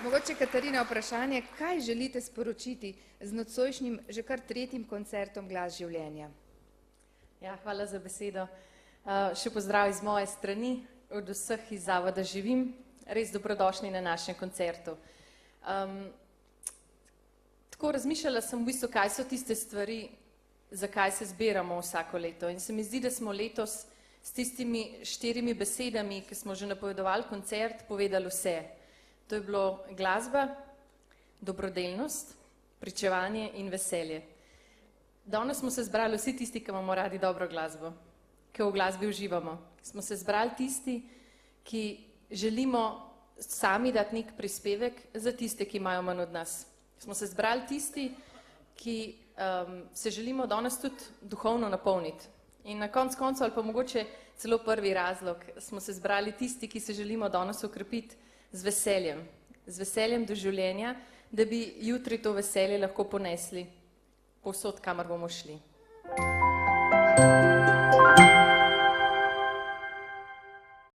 Mogoče, Katarina, vprašanje, kaj želite sporočiti z nocojšnjim že kar 3. koncertom Glas življenja? Ja, hvala za besedo. Še pozdrav iz moje strani, od vseh iz Zavoda Živim. Res dobrodošli na našem koncertu. Tako razmišljala sem v bistvu, kaj so tiste stvari, zakaj se zbiramo vsako leto. In se mi zdi, da smo letos s tistimi 4 besedami, ki smo že napovedovali koncert, povedali vse. To je bilo glasba, dobrodelnost, pričevanje in veselje. Danes smo se zbrali vsi tisti, ki imamo radi dobro glasbo, ki v glasbi uživamo. Smo se zbrali tisti, ki želimo sami dati nek prispevek za tiste, ki imajo manj od nas. Smo se zbrali tisti, ki se želimo danes tudi duhovno napolniti. In na koncu koncev, ali pa mogoče celo prvi razlog, smo se zbrali tisti, ki se želimo danes okrepiti z veseljem do življenja, da bi jutri to veselje lahko ponesli povsod, kamor bomo šli.